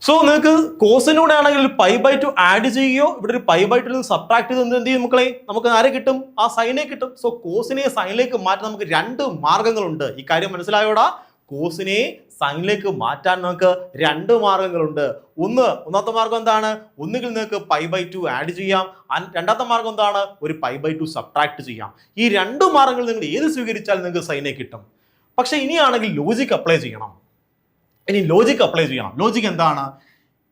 സോ നിങ്ങൾക്ക് കോസിനൂടെ ആണെങ്കിൽ π/2 ആഡ് ചെയ്യുകയോ ഇവിടെ ഒരു π/2 സബ്ട്രാക്ട് ചെയ്ത് എന്ത് ചെയ്യും മക്കളെ, നമുക്ക് ആരെ കിട്ടും, ആ സൈനെ കിട്ടും. സോ കോസിനെ സൈനിലേക്ക് മാറ്റാൻ നമുക്ക് രണ്ട് മാർഗങ്ങളുണ്ട്. ഈ കാര്യം മനസ്സിലായോടാ? കോസിനെ സൈനിലേക്ക് മാറ്റാൻ നമുക്ക് രണ്ട് മാർഗങ്ങളുണ്ട്. ഒന്നാമത്തെ മാർഗം എന്താണ്? ഒന്നുകിൽ നിങ്ങൾക്ക് π/2 ആഡ് ചെയ്യാം, രണ്ടാമത്തെ മാർഗം എന്താണ്? ഒരു π/2 സബ്ട്രാക്ട് ചെയ്യാം. ഈ രണ്ട് മാർഗങ്ങൾ നിങ്ങൾ ഏത് സ്വീകരിച്ചാലും നിങ്ങൾക്ക് സൈനെ കിട്ടും. പക്ഷെ ഇനിയാണെങ്കിൽ ലോജിക് അപ്ലൈ ചെയ്യണം. ലോജിക് എന്താണ്?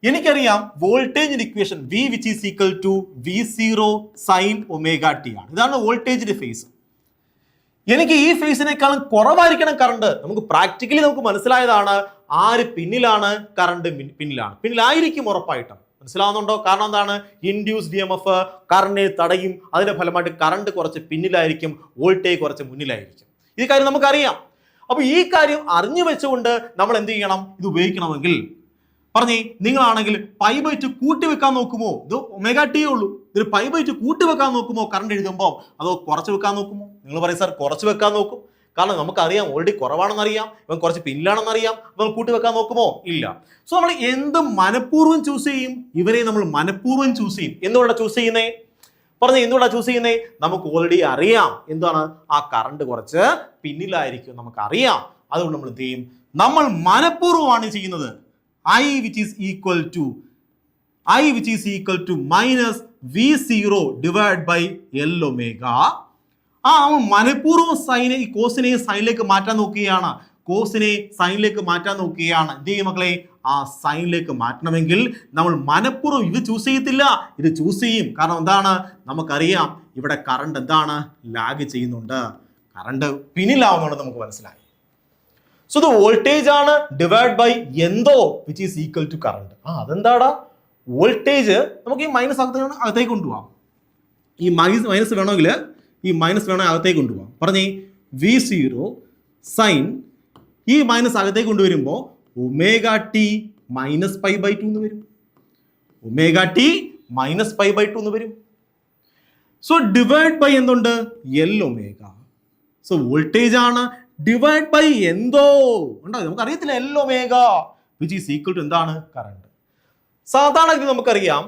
എനിക്കറിയാം voltage equation V which is equal to V0 sin omega t ആണ്. ഇതാണ് വോൾട്ടേജിന്റെ ഫേസ്. എനിക്ക് ഈ ഫേസിനേക്കാളും കുറവായിരിക്കണം കറണ്ട്. നമുക്ക് പ്രാക്ടിക്കലി നമുക്ക് മനസ്സിലായതാണ് ആര് പിന്നിലാണ്, കറണ്ട് പിന്നിലായിരിക്കും ഉറപ്പായിട്ടും. മനസ്സിലാവുന്നുണ്ടോ? കാരണം എന്താണ്? ഇൻഡ്യൂസ് DMF കറണ്ടിനെ തടയും. അതിന്റെ ഫലമായിട്ട് കറണ്ട് കുറച്ച് പിന്നിലായിരിക്കും, വോൾട്ടേജ് കുറച്ച് മുന്നിലായിരിക്കും. ഈ കാര്യം നമുക്കറിയാം. അപ്പൊ ഈ കാര്യം അറിഞ്ഞു വെച്ചുകൊണ്ട് നമ്മൾ എന്ത് ചെയ്യണം? ഇത് ഉപയോഗിക്കണമെങ്കിൽ പറഞ്ഞേ, നിങ്ങളാണെങ്കിൽ π/2 കൂട്ടി വെക്കാൻ നോക്കുമോ? ഇത് ഒമേഗ ടി ഉള്ളൂ, ഇത് π/2 കൂട്ടി വെക്കാൻ നോക്കുമോ കറണ്ട് എഴുതുമ്പോൾ? അതോ കുറച്ച് വെക്കാൻ നോക്കുമോ? നിങ്ങൾ പറയും സാർ കുറച്ച് വെക്കാൻ നോക്കും, കാരണം നമുക്കറിയാം ഓൾറെഡി കുറവാണെന്നറിയാം, ഇവൻ കുറച്ച് പിന്നിലാണെന്നറിയാം, നമ്മൾ കൂട്ടി വെക്കാൻ നോക്കുമോ? ഇല്ല. സോ നമ്മൾ എന്ത് മനഃപൂർവ്വം ചൂസ് ചെയ്യും? ഇവരെ നമ്മൾ മനഃപൂർവ്വം ചൂസ് ചെയ്യും. എന്തുകൊണ്ടാണ് ചൂസ് ചെയ്യുന്നേ? എന്തുകൊണ്ടാണ് ചൂസ് ചെയ്യുന്നേ? നമുക്ക് ഓൾറെഡി അറിയാം എന്താണ്, ആ കറണ്ട് കുറച്ച് പിന്നിലായിരിക്കും, നമുക്കറിയാം. അതുകൊണ്ട് നമ്മൾ എന്ത് ചെയ്യും? നമ്മൾ മനഃപൂർവ്വമാണ് ചെയ്യുന്നത്. I which is equal to minus V0 divided by L omega. മനഃപൂർവ്വം സൈനെ ഈ കോസിനെ സൈനിലേക്ക് മാറ്റാൻ നോക്കുകയാണ്. എന്ത് ചെയ്യും മക്കളെ? ആ സൈനിലേക്ക് മാറ്റണമെങ്കിൽ നമ്മൾ മനഃപൂർവ്വം ഇത് ചൂസ് ചെയ്യത്തില്ല, ഇത് ചൂസ് ചെയ്യും. കാരണം എന്താണ്? നമുക്കറിയാം ഇവിടെ കറണ്ട് എന്താണ്, ലാഗ് ചെയ്യുന്നുണ്ട്, കറണ്ട് പിന്നിലാവുന്നുണ്ട്, നമുക്ക് മനസ്സിലായി. സോ ദ വോൾട്ടേജ് ആണ് ഡിവൈഡ് ബൈ എന്തോ which is equal to current. അതെന്താടാ? വോൾട്ടേജ് നമുക്ക് ഈ മൈനസ് അകത്തേക്ക് കൊണ്ടുപോകാം. ഈ മൈനസ് വേണമെങ്കിൽ അകത്തേക്ക് കൊണ്ടുപോകാം. പറഞ്ഞേ, V0 സൈൻ ഈ മൈനസ് അകത്തേക്ക് കൊണ്ടുവരുമ്പോൾ ഒമേഗ ടി മൈനസ് π/2 എന്ന് വരും. സോ ഡിവൈഡ് ബൈ എന്തുണ്ട്? L omega. സോ വോൾട്ടേജ് ആണ് ഡിവൈഡ് ബൈ എന്തോ ഉണ്ടോ, നമുക്ക് അറിയത്തില്ല. L omega which is equal to എന്താണ്? കറണ്ട്. സാധാരണ നമുക്കറിയാം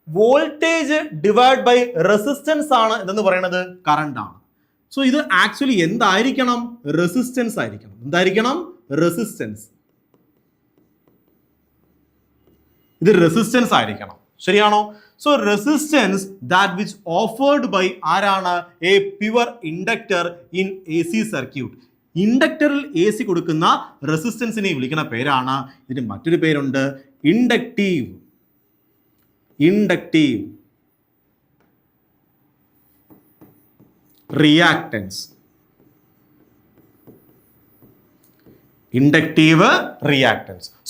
വോൾട്ടേജ് ഡിവൈഡ് ബൈ റെസിസ്റ്റൻസ് ആണ് എന്ന് പറയുന്നത് കറണ്ട് ആണ്. സോ ഇത് ആക്ച്വലി എന്തായിരിക്കണം? റെസിസ്റ്റൻസ് ആയിരിക്കണം. എന്തായിരിക്കണം? റെസിസ്റ്റൻസ്. ഇത് റെസിസ്റ്റൻസ് ആയിരിക്കണം. ശരിയാണോ? So resistance that which offered by ആരാണ്? A pure inductor in AC circuit. ഇൻഡക്ടറിൽ AC കൊടുക്കുന്ന റെസിസ്റ്റൻസിനെ വിളിക്കുന്ന പേരാണ്, ഇതിന് മറ്റൊരു പേരുണ്ട്, ഇൻഡക്റ്റീവ് റിയാക്ടൻസ്.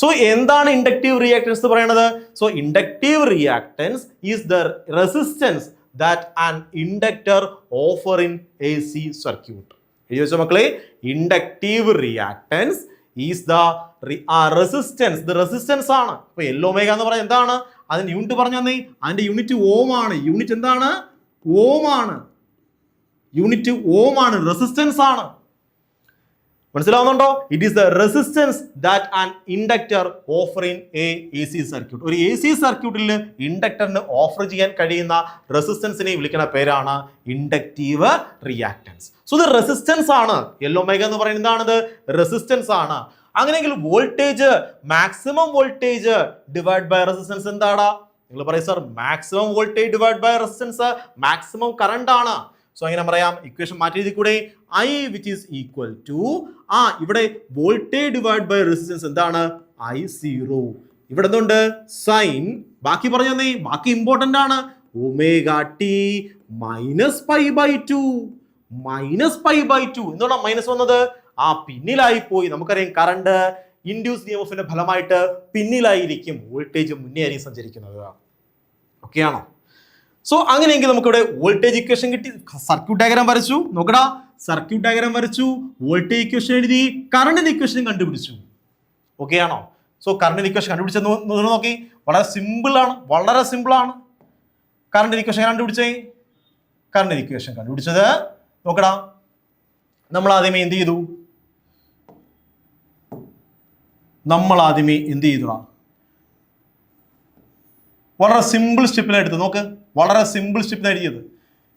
സോ എന്താണ് ഇൻഡക്റ്റീവ് റിയാക്ടൻസ് എന്ന് പറയുന്നത്? So inductive reactance is the resistance that an inductor offer in AC circuit. എഴുതി വെച്ചോ മക്കളെ, inductive reactance is the resistance. ഇത് റെസിസ്റ്റൻസ് ആണ്. ഇപ്പൊ L ഒമേഗ എന്ന് പറയുന്നത് എന്താണ്? അതിന്റെ യൂണിറ്റ് പറഞ്ഞു തന്നെ, അതിന്റെ യൂണിറ്റ് ഓം ആണ്. യൂണിറ്റ് എന്താണ്? ഓം ആണ്. റെസിസ്റ്റൻസ് ആണ്. മനസ്സിലാവുന്നുണ്ടോ? It is the resistance that an inductor offer in AC circuit. ഒരു AC സർക്യൂട്ടിൽ ഇൻഡക്ടറിന് ഓഫർ ചെയ്യാൻ കഴിയുന്ന റെസിസ്റ്റൻസിനെ വിളിക്കുന്ന പേരാണ് ഇൻഡക്റ്റീവ് റിയാക്ടൻസ്. സോ ഇത് റെസിസ്റ്റൻസ് ആണ്. L ഒമേഗ എന്ന് പറയുന്നത് എന്താണിത്? റെസിസ്റ്റൻസ് ആണ്. അങ്ങനെയെങ്കിൽ voltage, maximum voltage divide by resistance എന്താടാ? നിങ്ങൾ പറയും sir maximum voltage divide by resistance maximum current ആണ്. സോ അങ്ങനെ പറയാം, ഇക്വേഷൻ മാറ്റി എഴുതി കൂടെ, I which is equal to ഇവിടെ വോൾട്ടേജ് ഡിവൈഡ് ബൈ റെസിസ്റ്റൻസ് എന്താണ്? I0. ഇവിടെ എന്തുണ്ട്? സൈൻ. ബാക്കി പറഞ്ഞു തന്നെ, ബാക്കി ഇമ്പോർട്ടന്റ് ആണ്. Omega T minus π/2. എന്തുകൊണ്ടാണ് മൈനസ് വന്നത്? പിന്നിലായി പോയി. നമുക്കറിയാം കറണ്ട് ഇൻഡ്യൂസ് DMFന്റെ ഫലമായിട്ട് പിന്നിലായിരിക്കും, വോൾട്ടേജ് മുന്നേ ആയിരിക്കും സഞ്ചരിക്കുന്നത്. ഓക്കെ ആണോ? സോ അങ്ങനെയെങ്കിൽ നമുക്കിവിടെ വോൾട്ടേജ് ഇക്വേഷൻ കിട്ടി, സർക്യൂട്ട് ഡയഗ്രാം വരച്ചു. നോക്കടാ, സർക്യൂട്ട് ഡയഗ്രാം വരച്ചു, വോൾട്ടേജ് ഇക്വേഷൻ എഴുതി, കറണ്ടിന്റെ ഇക്വേഷൻ കണ്ടുപിടിച്ചു. ഓക്കെ ആണോ? സോ കറണ്ടിന്റെ ഇക്വേഷൻ കണ്ടുപിടിച്ചെന്ന് നോക്കി, വളരെ സിമ്പിൾ ആണ്. കറണ്ട് ഇക്വേഷൻ കണ്ടുപിടിച്ചത് നോക്കടാ. നമ്മൾ ആദ്യമേ എന്ത് ചെയ്തു? വളരെ സിമ്പിൾ സ്റ്റെപ്പിലാണ് എടുത്തത്. നോക്ക്, വളരെ സിമ്പിൾ സ്റ്റെപ്പിലാണ് എഴുതിയത്.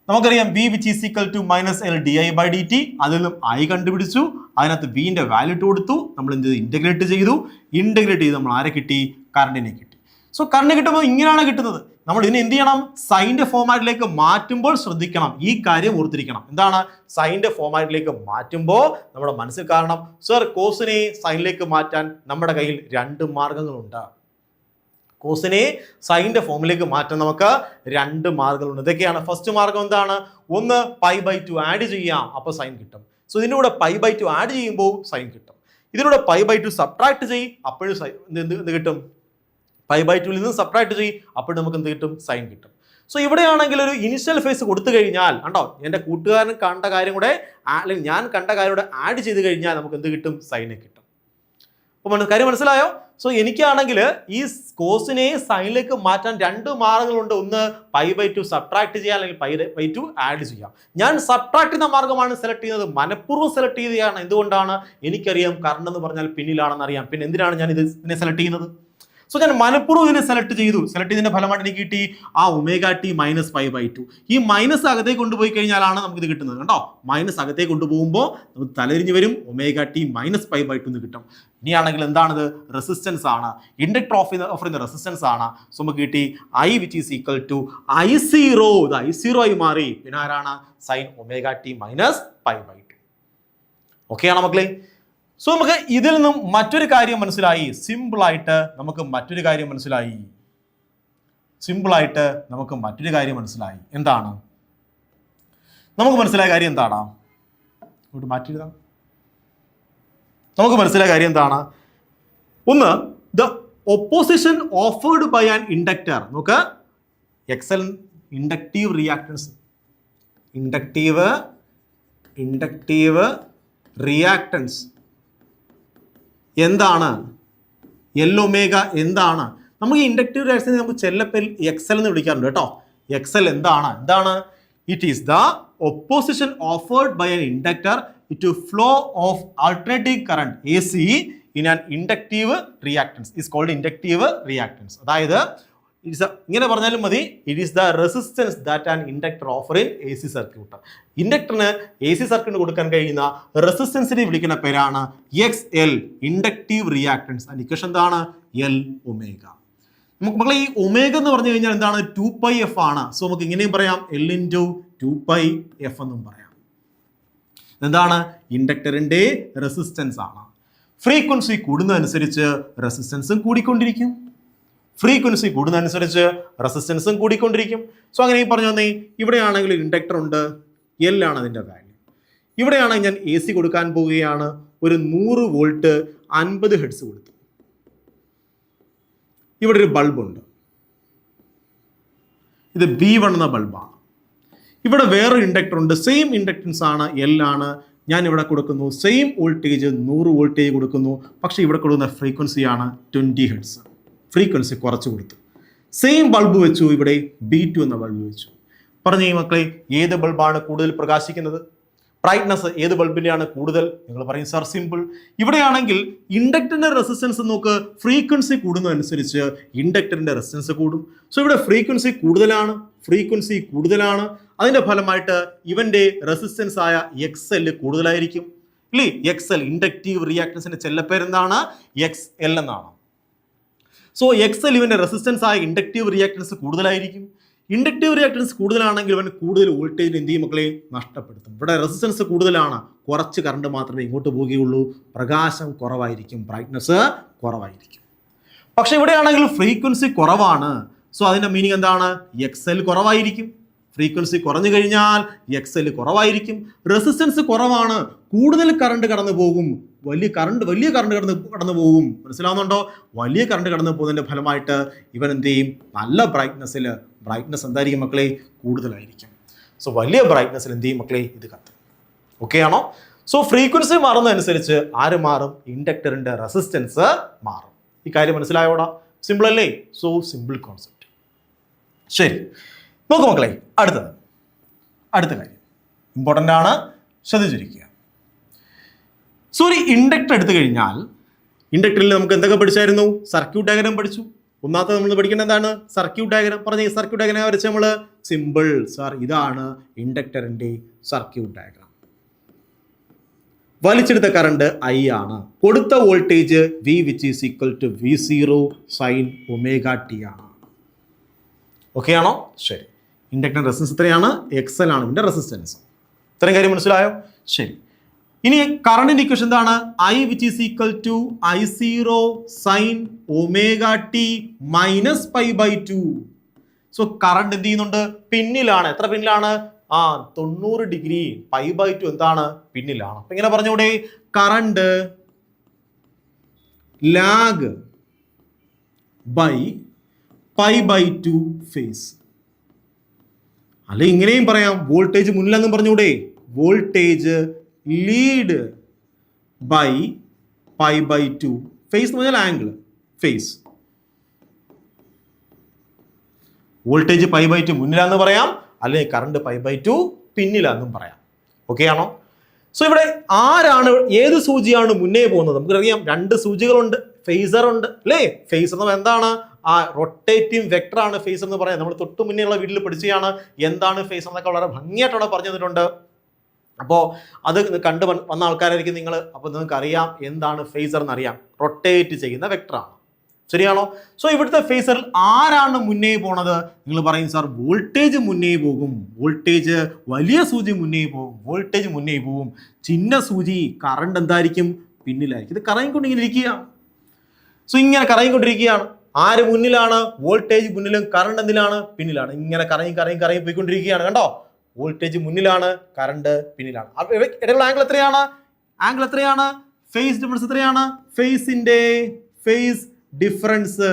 നമുക്കറിയാം v which is equal to -L di/dt. അതിൽ നിന്നും I കണ്ടുപിടിച്ചു, അതിനകത്ത് വിന്റെ വാല്യൂ ഇട്ട് കൊടുത്തു, നമ്മൾ എന്ത് ചെയ്തു? ഇന്റഗ്രേറ്റ് ചെയ്ത് നമ്മൾ ആരെ കിട്ടി? കറണ്ടിനെ കിട്ടി. സോ കറണ്ട് കിട്ടുമ്പോൾ ഇങ്ങനെയാണ് കിട്ടുന്നത്. നമ്മൾ ഇതിനെ എന്ത് ചെയ്യണം? സൈൻ്റെ ഫോമാറ്റിലേക്ക് മാറ്റുമ്പോൾ ശ്രദ്ധിക്കണം, ഈ കാര്യം ഓർത്തിരിക്കണം. എന്താണ്? സൈൻ്റെ ഫോമാറ്റിലേക്ക് മാറ്റുമ്പോൾ നമ്മുടെ മനസ്സിൽ കാരണം, സർ കോസിനെ സൈനിലേക്ക് മാറ്റാൻ നമ്മുടെ കയ്യിൽ 2 മാർഗങ്ങളുണ്ട്. കോസിനെ സൈൻ്റെ ഫോമിലേക്ക് മാറ്റാൻ നമുക്ക് 2 മാർഗങ്ങളുണ്ട്. ഇതൊക്കെയാണ്. ഫസ്റ്റ് മാർഗം എന്താണ്? ഒന്ന് π/2 ആഡ് ചെയ്യാം, അപ്പോൾ സൈൻ കിട്ടും. സോ ഇതിൻ്റെ കൂടെ π/2 ആഡ് ചെയ്യുമ്പോൾ സൈൻ കിട്ടും. ഇതിലൂടെ π/2 സബ്ട്രാക്ട് ചെയ്യും, അപ്പോഴും എന്ത് കിട്ടും? π/2 നിന്ന് സബ്ട്രാക്ട് ചെയ്യും, അപ്പോൾ നമുക്ക് എന്ത് കിട്ടും? സൈൻ കിട്ടും. സോ ഇവിടെയാണെങ്കിൽ ഒരു ഇനിഷ്യൽ ഫേസ് കൊടുത്തു കഴിഞ്ഞാൽ, കണ്ടോ, എൻ്റെ കൂട്ടുകാരൻ കണ്ട കാര്യം കൂടെ അല്ലെങ്കിൽ ഞാൻ കണ്ട കാര്യം കൂടെ ആഡ് ചെയ്ത് കഴിഞ്ഞാൽ നമുക്ക് എന്ത് കിട്ടും? സൈനെ കിട്ടും. അപ്പോൾ കാര്യം മനസ്സിലായോ? സോ എനിക്കാണെങ്കിൽ ഈ കോസിനെ സൈനിലേക്ക് മാറ്റാൻ 2 മാർഗങ്ങളുണ്ട്. ഒന്ന് π/2 സബ്ട്രാക്ട് ചെയ്യാം, അല്ലെങ്കിൽ π/2 ആഡ് ചെയ്യാം. ഞാൻ സബ്ട്രാക്ട് ചെയ്യുന്ന മാർഗമാണ് സെലക്ട് ചെയ്യുന്നത്. മനഃപൂർവ്വം സെലക്ട് ചെയ്യുകയാണ്. എന്തുകൊണ്ടാണ്? എനിക്കറിയാം കറണ്ട് എന്ന് പറഞ്ഞാൽ പിന്നിലാണെന്ന് അറിയാം. പിന്നെ എന്തിനാണ് ഞാൻ ഇതിനെ സെലക്ട് ചെയ്യുന്നത്? സോ ഞാൻ മനഃപൂർവ്വം ഇതിനെ സെലക്ട് ചെയ്തതിന്റെ ഫലമായിട്ട് എനിക്ക് കിട്ടി ആ ω_t - π/2. ഈ മൈനസ് അകത്തേക്ക് കൊണ്ടുപോയി കഴിഞ്ഞാലാണ് നമുക്ക് ഇത് കിട്ടുന്നത്. കണ്ടോ, മൈനസ് അകത്തേക്ക് കൊണ്ടുപോകുമ്പോൾ നമുക്ക് തലതിരിഞ്ഞ് വരും, ω_t - π/2 എന്ന് കിട്ടും. ഇനിയാണെങ്കിൽ എന്താണിത്? റെസിസ്റ്റൻസ് ആണ്. ഇൻഡക്ടർ ഓഫ് ദ റെസിസ്റ്റൻസ് ആണ്. സോ നമുക്ക് കിട്ടി I which is equal to I0. ഇത് I0 ആയി മാറി. പിന്നെ ആരാണ്? Sign ω_t - π/2. ഓക്കെ ആണോ മക്കളെ? സോ നമുക്ക് ഇതിൽ നിന്നും മറ്റൊരു കാര്യം മനസ്സിലായി. സിമ്പിളായിട്ട് നമുക്ക് മറ്റൊരു കാര്യം മനസ്സിലായി. എന്താണ് നമുക്ക് മനസ്സിലായ കാര്യം? എന്താണ്? ഇങ്ങോട്ട് മാറ്റിയെഴുതാം. നമുക്ക് മനസ്സിലായ കാര്യം എന്താണ്? ഒന്ന്, the opposition offered by an inductor. നോക്ക്, XL inductive reactance. Inductive reactance എന്താണ്? L⍵ എന്താണ്? നമുക്ക് ഈ ഇൻഡക്റ്റീവ് റിയാക്ടൻസ് നമുക്ക് ചെല്ലപ്പേൽ എക്സൽ എന്ന് വിളിക്കാറുണ്ട് കേട്ടോ. എക്സൽ എന്താണ്? It is the opposition offered by an inductor to flow of alternative current AC in an inductive reactance is called inductive reactance. അതായത് ഇങ്ങനെ പറഞ്ഞാലും മതി, it is the resistance that an inductor offer in AC circuit. ഇൻഡക്ടറിന് AC സർക്യൂട്ടിന് കൊടുക്കാൻ കഴിയുന്ന റെസിസ്റ്റൻസിനെ വിളിക്കുന്ന പേരാണ് XL, ഇൻഡക്റ്റീവ് റിയാക്ടൻസ്. അതിന്റെ ഇക്വേഷൻ എന്താണ്? L⍵. മക്കളെ ഈ ω എന്ന് പറഞ്ഞു കഴിഞ്ഞാൽ എന്താണ്? 2πf ആണ്. സോ നമുക്ക് ഇങ്ങനെയും പറയാം, L × 2πf എന്നും പറയാം. എന്താണ്? ഇൻഡക്ടറിന്റെ റെസിസ്റ്റൻസ് ആണ്. ഫ്രീക്വൻസി കൂടുന്നതനുസരിച്ച് റെസിസ്റ്റൻസും കൂടിക്കൊണ്ടിരിക്കും. സോ അങ്ങനെ ഈ പറഞ്ഞു തന്നേ, ഇവിടെയാണെങ്കിൽ ഇൻഡക്ടർ ഉണ്ട്, L ആണ് അതിൻ്റെ വാല്യൂ. ഇവിടെയാണെങ്കിൽ ഞാൻ AC കൊടുക്കാൻ പോവുകയാണ്. ഒരു 100 വോൾട്ട് 50 ഹെർട്സ് കൊടുത്തു. ഇവിടെ ഒരു ബൾബുണ്ട്, ഇത് B1 എന്ന ബൾബാണ്. ഇവിടെ വേറൊരു ഇൻഡക്ടർ ഉണ്ട്, സെയിം ഇൻഡക്ടൻസ് ആണ്, L ആണ്. ഞാൻ ഇവിടെ കൊടുക്കുന്നു സെയിം വോൾട്ടേജ്, 100 വോൾട്ടേജ് കൊടുക്കുന്നു. പക്ഷേ ഇവിടെ കൊടുക്കുന്ന ഫ്രീക്വൻസിയാണ് 20 ഹെർട്സ്. ഫ്രീക്വൻസി കുറച്ച് കൊടുത്തു. സെയിം ബൾബ് വെച്ചു, ഇവിടെ B2 എന്ന ബൾബ് വെച്ചു. പറഞ്ഞു ഈ മക്കളെ, ഏത് ബൾബാണ് കൂടുതൽ പ്രകാശിക്കുന്നത്? ബ്രൈറ്റ്നസ് ഏത് ബൾബിൻ്റെയാണ് കൂടുതൽ? നിങ്ങൾ പറയും സർ സിമ്പിൾ. ഇവിടെയാണെങ്കിൽ ഇൻഡക്ടറിന്റെ റെസിസ്റ്റൻസ് നോക്ക്, ഫ്രീക്വൻസി കൂടുന്നതനുസരിച്ച് ഇൻഡക്ടറിന്റെ റെസിസ്റ്റൻസ് കൂടും. സോ ഇവിടെ ഫ്രീക്വൻസി കൂടുതലാണ്. അതിന്റെ ഫലമായിട്ട് ഇവന്റെ റെസിസ്റ്റൻസ് ആയ XL കൂടുതലായിരിക്കും അല്ലേ? XL ഇൻഡക്റ്റീവ് റിയാക്ടൻസിന്റെ ചെല്ലപ്പേരെന്താണ്? XL എന്നാണ്. സോ XL ഇവന്റെ റെസിസ്റ്റൻസ് ആയ ഇൻഡക്റ്റീവ് റിയാക്ടൻസ് കൂടുതലായിരിക്കും. ഇൻഡക്റ്റീവ് റിയാക്ടൻസ് കൂടുതലാണെങ്കിൽ ഇവൻ കൂടുതൽ വോൾട്ടേജ് എന്ത് ചെയ്യും മക്കളെ? നഷ്ടപ്പെടുത്തും. ഇവിടെ റെസിസ്റ്റൻസ് കൂടുതലാണ്, കുറച്ച് കറണ്ട് മാത്രമേ ഇങ്ങോട്ട് പോവുകയുള്ളൂ. പ്രകാശം കുറവായിരിക്കും, ബ്രൈറ്റ്നസ് കുറവായിരിക്കും. പക്ഷെ ഇവിടെയാണെങ്കിൽ ഫ്രീക്വൻസി കുറവാണ്. സോ അതിന്റെ മീനിങ് എന്താണ്? XL കുറവായിരിക്കും. ഫ്രീക്വൻസി കുറഞ്ഞു കഴിഞ്ഞാൽ XL കുറവായിരിക്കും. റെസിസ്റ്റൻസ് കുറവാണ്, കൂടുതൽ കറണ്ട് കടന്നു പോകും. വലിയ കറണ്ട് കടന്നു പോകും. മനസ്സിലാവുന്നുണ്ടോ? വലിയ കറണ്ട് കടന്നു പോകുന്നതിന്റെ ഫലമായിട്ട് ഇവൻ എന്ത് ചെയ്യും? നല്ല ബ്രൈറ്റ്നസ് എന്തായിരിക്കും മക്കളെ? കൂടുതലായിരിക്കും. സോ വലിയ ബ്രൈറ്റ്നസ്സിൽ എന്ത് ചെയ്യും മക്കളെ? ഇത് കത്തും. ഓക്കെ ആണോ? സോ ഫ്രീക്വൻസി മാറുന്നതനുസരിച്ച് ആര് മാറും? ഇൻഡക്ടറിന്റെ റെസിസ്റ്റൻസ് മാറും. ഈ കാര്യം മനസ്സിലായോടാ? സിമ്പിൾ അല്ലേ? So simple concept. ശരി, നോക്കൂ മക്കളെ, അടുത്ത കാര്യം ഇമ്പോർട്ടൻ്റ് ആണ്, ശ്രദ്ധിച്ചിരിക്കുക. സോ ഒരു ഇൻഡക്ടർ എടുത്തു കഴിഞ്ഞാൽ ഇൻഡക്ടറിൽ നമുക്ക് എന്തൊക്കെ പഠിച്ചായിരുന്നു? സർക്യൂട്ട് ഡയഗ്രാം പഠിച്ചു. ഒന്നാമത്തെ നമ്മൾ പഠിക്കേണ്ടത് എന്താണ്? Circuit diagram. പറഞ്ഞ ഈ സർക്യൂട്ട് ഡയഗ്രാം വരച്ച് നമ്മൾ സിമ്പിൾ സാർ ഇതാണ് ഇൻഡക്ടറിന്റെ സർക്യൂട്ട് ഡയഗ്രാം. വലിച്ചെടുത്ത കറണ്ട് I ആണ്. കൊടുത്ത voltage V which is equal to V0 sin omega t ആണ്. ഓക്കെ ആണോ? ശരി. ഇൻഡക്ടർ റെസിസ്റ്റൻസ് എത്രയാണ്? XL ആണ് ഇതിന്റെ റെസിസ്റ്റൻസ്. ഇത്രയും കാര്യം മനസ്സിലായോ? ശരി. ഇനി കറണ്ടിന്റെ ഇക്വേഷൻ എന്താണ്? I which is equal to I0 sin omega t minus pi by 2. So current എന്ത് ചെയ്യുന്നുണ്ട്? പിന്നിലാണ്. എത്ര പിന്നിലാണ്? 90 ഡിഗ്രി പൈ ബൈ 2 എന്താണ്? പിന്നിലാണ്. അപ്പൊ ഇങ്ങനെ പറഞ്ഞൂടെ, current lag by pi by 2 phase. അല്ലെ ഇങ്ങനെയും പറയാം, വോൾട്ടേജ് മുന്നിലെന്നും പറഞ്ഞൂടെ, voltage lead by pi by 2 phase എന്ന് പറഞ്ഞാൽ angle, phase. Voltage pi by 2 മുന്നിലാന്ന് പറയാം, അല്ലെങ്കിൽ കറണ്ട് പൈ ബൈ 2 പിന്നിലാന്നും പറയാം. ഓക്കെ ആണോ? സോ ഇവിടെ ആരാണ്, ഏത് സൂചിയാണ് മുന്നേ പോകുന്നത്? നമുക്കറിയാം രണ്ട് സൂചികളുണ്ട്, ഫേസർ ഉണ്ട് അല്ലേ? ഫേസർ എന്ന് എന്താണ്? റൊട്ടേറ്റിംഗ് വെക്ടർ ആണ് ഫേസർ എന്ന് പറയാം. നമ്മൾ തൊട്ട് മുന്നേയുള്ള വീട്ടിൽ പഠിച്ചതാണ് എന്താണ് ഫേസർ എന്നൊക്കെ വളരെ ഭംഗിയായിട്ടാണ് പറഞ്ഞു തന്നിട്ടുണ്ട്. അപ്പോൾ അത് കണ്ടു വന്ന ആൾക്കാരായിരിക്കും നിങ്ങൾ. അപ്പോൾ നിങ്ങൾക്ക് അറിയാം എന്താണ് ഫേസർ എന്നറിയാം, റൊട്ടേറ്റ് ചെയ്യുന്ന വെക്ടറാണ്. ശരിയാണോ? സോ ഇവിടുത്തെ ഫേസറിൽ ആരാണ് മുന്നേ പോണത്? നിങ്ങൾ പറയും സാർ വോൾട്ടേജ് മുന്നേ പോകും, വോൾട്ടേജ് വലിയ സൂചി മുന്നേ പോകും, വോൾട്ടേജ് മുന്നേ പോകും. ചിന്ന സൂചി കറണ്ട് എന്തായിരിക്കും? പിന്നിലായിരിക്കും. ഇത് കറങ്ങിക്കൊണ്ടിങ്ങനെ ഇരിക്കുകയാണ്. സോ ഇങ്ങനെ കറങ്ങിക്കൊണ്ടിരിക്കുകയാണ്. ആര് മുന്നിലാണ്? വോൾട്ടേജ് മുന്നിലും കറണ്ട് എന്തിലാണ്? പിന്നിലാണ്. ഇങ്ങനെ കറങ്ങി പോയിക്കൊണ്ടിരിക്കുകയാണ്. കണ്ടോ? വോൾട്ടേജ് മുന്നിലാണ്, കറണ്ട് പിന്നിലാണ്. ഇടയിലുള്ള ആംഗിൾ എത്രയാണ്? ഫേസ് ഡിഫറൻസ് എത്രയാണ്? ഫേസ് ഡിഫറൻസ്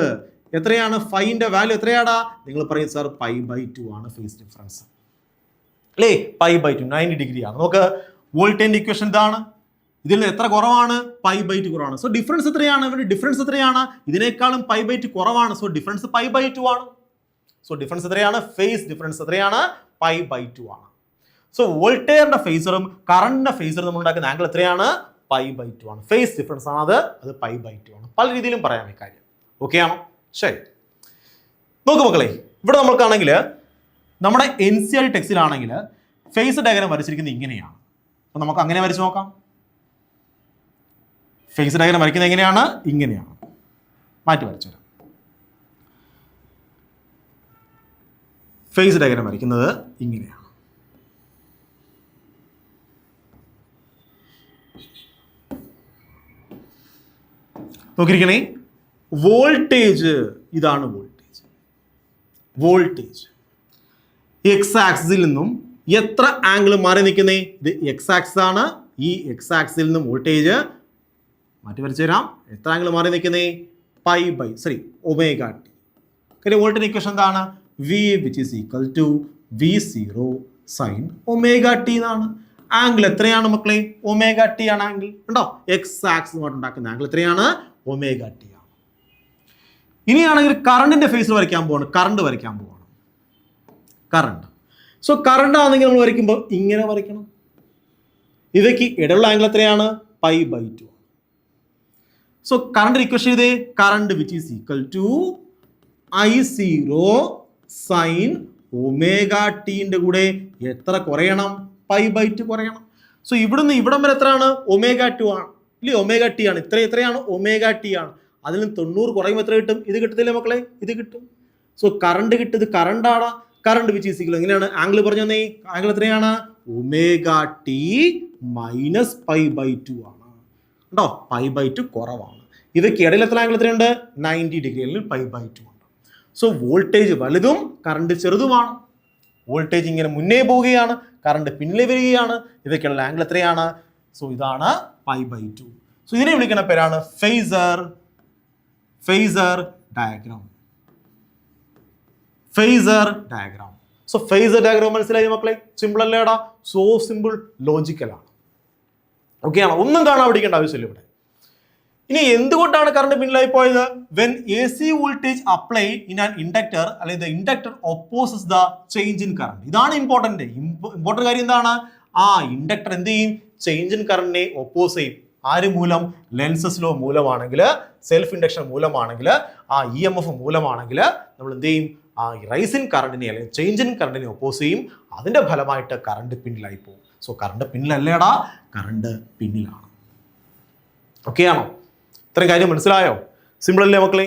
എത്രയാണ്? ഫൈന്റെ വാല്യൂ എത്രയാടാ? നിങ്ങൾ പറയും സാർ പൈ ബൈ 2 ആണ് ഫേസ് ഡിഫറൻസ് അല്ലേ? പൈ ബൈ 2 90 ഡിഗ്രി ആണ്. നമുക്ക് വോൾട്ടേജിന്റെ ഇക്വേഷൻ ഇതാണ്. ഇതിൽ നിന്ന് എത്ര കുറവാണ്? പൈ ബൈ 2 കുറവാണ്. സോ ഡിഫറൻസ് എത്രയാണ്? ഡിഫറൻസ് എത്രയാണ്? ഇതിനേക്കാളും പൈ ബൈ 2 കുറവാണ്. സോ ഡിഫറൻസ് പൈ ബൈ 2 ആണ്. സോ ഡിഫറൻസ് എത്രയാണ്? ഫേസ് ഡിഫറൻസ് എത്രയാണ്? പൈ ബൈ 2 ആണ്. സോ വോൾട്ടേജിന്റെ ഫേസറും കറണ്ടിന്റെ ഫേസറും നമ്മൾ ഉണ്ടാക്കുന്ന ആംഗിൾ എത്രയാണ്? പൈ ബൈ 2 ആണ്. ഫേസ് ഡിഫറൻസ് ആണ് അത് പൈ ബൈ 2 ആണ്. പല രീതിയിലും പറയാം ഈ കാര്യം. ഓക്കെ ആണോ? ശരി. നോക്കൂ മക്കളെ, ഇവിടെ നമ്മൾക്കാണെങ്കിൽ നമ്മുടെ NCERT ടെക്സ്റ്റിലാണെങ്കിൽ ഫേസ് ഡയഗ്രാം വരച്ചിരിക്കുന്നത് ഇങ്ങനെയാണ്. അപ്പൊ നമുക്ക് അങ്ങനെ വരച്ച് നോക്കാം. ഫേസ് ഡയഗ്രാം വരയ്ക്കുന്നത് എങ്ങനെയാണ്? ഇങ്ങനെയാണ്. മാറ്റി വരച്ചു തരാം. ഫേസ് ഡയഗ്രാം വരയ്ക്കുന്നത് ഇങ്ങനെയാണ്. നോക്കിയിരിക്കണേ, വോൾട്ടേജ് ഇതാണ്. വോൾട്ടേജ് എക്സ് ആക്സിസിൽ നിന്നും എത്ര ആംഗിൾ മാറി നിൽക്കുന്നേ? ഇത് എക്സ് ആക്സിസ് ആണ്. ഈ എക്സ് ആക്സിൽ നിന്നും വോൾട്ടേജ് മാറ്റി വരച്ചു തരാം. എത്ര ആംഗിൾ മാറി നിൽക്കുന്നേ? Omega T. കാര്യം വോൾട്ടേജ് ഇക്വേഷൻ എന്താണ്? V which is equal to V0 sin omega t എന്നാണ്. ആംഗിൾ എത്രയാണ് മക്കളെ? ഒമേഗ ടി ആണ് ആംഗിൾ. കണ്ടോ? എക്സ് ആക്സിസ് ഉണ്ടാക്കുന്ന ആംഗിൾ എത്രയാണ്? ഒമേഗ ടി ആണ്. ഇനിയാണെങ്കിൽ കറണ്ടിന്റെ ഫേസിൽ വരയ്ക്കാൻ പോവാണ്. കറണ്ട്. സോ കറണ്ട് ആണെങ്കിൽ നമ്മൾ വരയ്ക്കുമ്പോൾ ഇങ്ങനെ വരയ്ക്കണം. ഇവയ്ക്ക് ഇടയുള്ള ആംഗിൾ എത്രയാണ്? Pi by 2. So current equation ചെയ്തേ, current which is equal to I0 sine omega ടിന്റെ കൂടെ എത്ര കുറയണം? പൈ ബൈ 2 കുറയണം. സോ ഇവിടുന്ന് ഇവിടം വരെ എത്രയാണ്? ഒമേഗ 2 ആണ് ഇല്ലേ? ഒമേഗ ടി ആണ്. എത്രയാണ്? ഒമേഗ ടി ആണ്. അതിൽ നിന്ന് 90 കുറയുമ്പോൾ എത്ര കിട്ടും? ഇത് കിട്ടത്തില്ലേ മക്കളെ? ഇത് കിട്ടും. സോ കറണ്ട് കിട്ടും. ഇത് കറണ്ടാണ്. കറണ്ട് വിച്ച് ഈസ് ഈക്വൽ എങ്ങനെയാണ്? ആംഗിൾ പറഞ്ഞു തന്നേ. ആംഗിൾ എത്രയാണ്? Omega T minus pi by 2 ആണ്. കേട്ടോ? പൈ ബൈ 2 കുറവാണ്. ഇവയ്ക്ക് ഇടയിൽ എത്ര ആംഗിൾ എത്രയുണ്ട്? 90 ഡിഗ്രി അല്ലെങ്കിൽ പൈ ബൈ 2 ഉണ്ട്. സോ വോൾട്ടേജ് വലുതും കറണ്ട് ചെറുതുമാണ്. വോൾട്ടേജ് ഇങ്ങനെ മുന്നേ പോവുകയാണ്, കറണ്ട് പിന്നിലെ വരികയാണ്. ഇവയ്ക്കുള്ള ആംഗിൾ എത്രയാണ്? സോ ഇതാണ് പൈ ബൈ 2. സോ ഇതിനെ വിളിക്കുന്ന പേരാണ് phasor diagram. So phasor diagram മനസ്സിലായി മക്കളെ? സിമ്പിൾ അല്ലേടാ? So simple, ലോജിക്കലാണ്. ഓക്കെ ആണോ? ഒന്നും കാണാൻ പഠിക്കേണ്ട ആവശ്യമില്ല ഇവിടെ. ഇനി എന്തുകൊണ്ടാണ് കറണ്ട് പിന്നിലായി പോയത്? When A C voltage apply in an inductor അല്ലെങ്കിൽ the inductor opposes the change in current. ഇതാണ് ഇമ്പോർട്ടന്റ് കാര്യം. എന്താണ്? ഇൻഡക്ടർ എന്ത് ചെയ്യും? ചേഞ്ച് ഇൻ കറണ്ടിനെ ഒപ്പോസ് ചെയ്യും. ആര് മൂലം? ലെൻസസ് ലോ മൂലമാണെങ്കിൽ, സെൽഫ് ഇൻഡക്ഷൻ മൂലമാണെങ്കിൽ, EMF മൂലമാണെങ്കിൽ നമ്മൾ എന്ത് ചെയ്യും? റൈസ് ഇൻ കറണ്ടിനെ അല്ലെങ്കിൽ ചേഞ്ച് ഇൻ കറണ്ടിനെ ഒപ്പോസ് ചെയ്യും. അതിന്റെ ഫലമായിട്ട് കറണ്ട് പിന്നിലായി പോകും. സോ കറണ്ട് പിന്നിലല്ലേടാ, കറണ്ട് പിന്നിലാണ്. ഓക്കെ ആണോ? ഇത്രയും കാര്യം മനസ്സിലായോ? സിമ്പിൾ അല്ലേ മക്കളെ?